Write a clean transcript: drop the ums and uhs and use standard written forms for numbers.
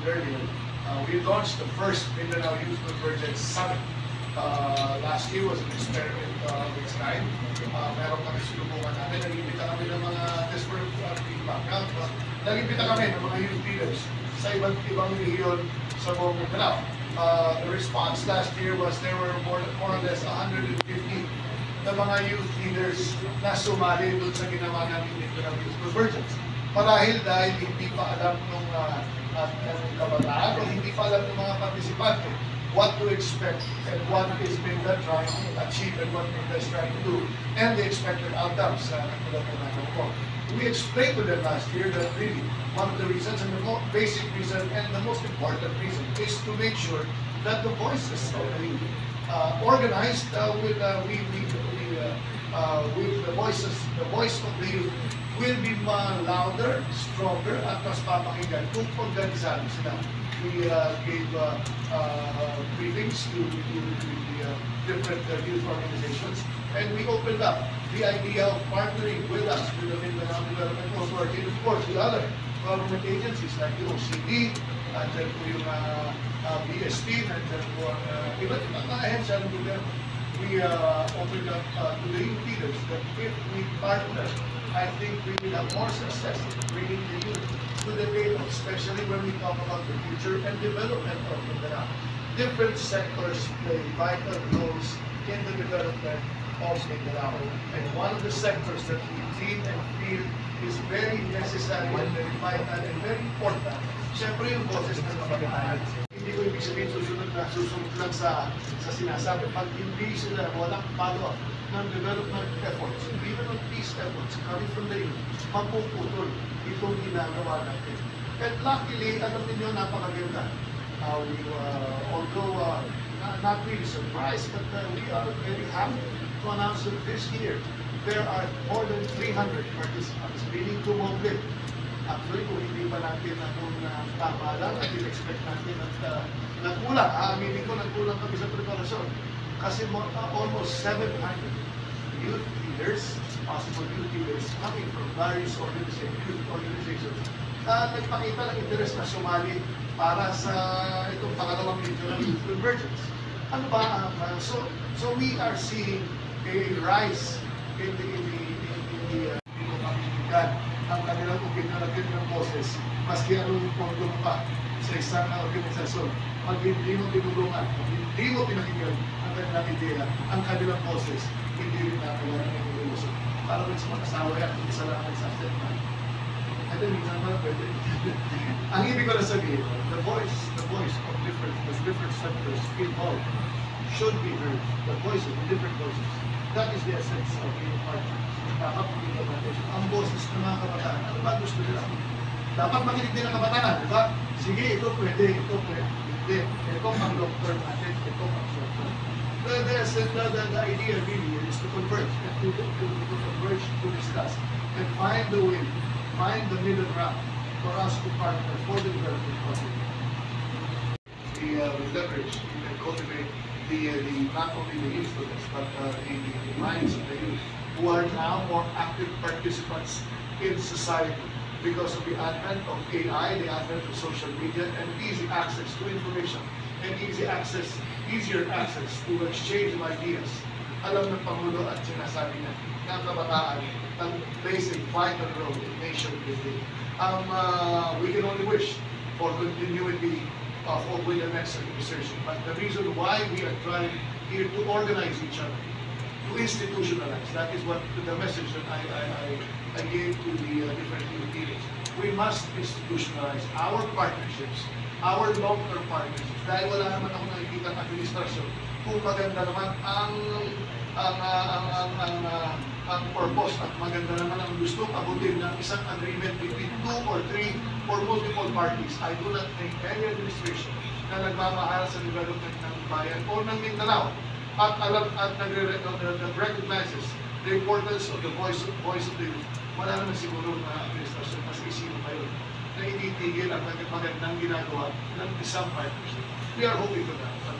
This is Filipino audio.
mentioned earlier, we launched the first Mindanao Youth Convergence Summit. Last year was an experiment of its kind. Meron kami sinubukan natin, nag-imbita kami ng mga desperate feedback. Nag-imbita kami ng mga youth leaders sa iba't ibang rehiyon sa buong Mindanao. The response last year was there were more or less 150 na mga youth leaders na sumali doon sa ginawa namin Mindanao Youth Convergence. Marahil dahil hindi pa alam ng kabataan o hindi pa alam ng mga partisipante what to expect and what is Minda trying to achieve and what Minda is trying to do and the expected outcomes sa nagpapanahan ko. We explained to them last year that really one of the reasons and the most basic reason and the most important reason is to make sure that the voices of the youth organized with the voices, the voice of the youth will be louder, stronger, at mas papakinggan kung organisado sila. We gave briefings to the different youth organizations, and we opened up the idea of partnering with us, with the Mindanao Development Authority, and of course with other government agencies like the OCD, andyan po yung BSP, andyan po ang iba't ibang mga ahensya ng gobyerno. We opened up to the youth leaders that if we partner, I think we will have more success in bringing the youth to the table, especially when we talk about the future and development of Mindanao. Different sectors play vital roles in the development of Mindanao. And one of the sectors that we feel and feel is very necessary and very vital and very important, siyempre yung boses ng kabataan. Hindi ko ibig sabihin susunod lang sa sinasabi. Pag hindi sila walang follow-up ng development efforts, even on peace efforts coming from the youth, mapuputol itong ginagawa natin. And luckily, alam niyo, napakaganda. Although not really surprised, but we are very happy to announce that this year there are more than 300 participants, meaning tumoblet. Actually, kung hindi pa natin tama lang, at in-expect natin at nagkulang. Aminin ko, nagkulang kami sa preparasyon. Kasi almost 700 youth leaders, possible youth leaders, coming from various youth organizations, nagpakita ng interest na sumali para sa itong pangalawang Mindanao Youth Convergence. Ano ba? So we are seeing a rise in the ang kanilang opinion ng boses, maski anong pondo pa sa isang organisasyon. Pag hindi mo tinulungan, pag hindi mo pinakinggan ang kanilang ideya, ang kanilang boses, hindi rin nakagawa ng evolution. Para rin sa mag-asawa yan, hindi sa lang nagsasetman. At then, minsan naman pwede. Ang ibig ko na sabihin, the voice of different sectors involved should be heard. The voices, the different voices. That is the essence of being part of ang boses ng mga kabataan. Ano ba gusto nila? Dapat makinig din ang kabataan, di ba? Sige, ito pwede, ito pwede. Hindi, ito ang long term natin, ito ang short term. The idea really is to converge, to converge, to discuss, and find the way, find the middle ground for us to partner for the development of it. We leverage and cultivate not only the youth students, but the minds of the youth, who are now more active participants in society because of the advent of AI, the advent of social media, and easy access to information, and easier access to exchange of ideas. Alam ng Pangulo at sinasabi niya na ang kabataan plays a vital role in nation building. We can only wish for continuity with the next administration. But the reason why we are trying here to organize each other, to institutionalize. That is what the message that I gave to the different youth leaders. We must institutionalize our partnerships, our long-term partnerships. Dahil wala naman ako nakikita ng administrasyon kung maganda naman ang purpose at maganda naman ang gustong abutin ng isang agreement between 2 or 3 or multiple parties. I do not think any administration na nagmamahal sa development ng bayan o ng Mindanao at recognizes the importance of the voice of the youth. Wala naman siguro na administrasyon mas isino kayo na ititigil ang magandang ginagawa ng isang partnership. We are hoping for that.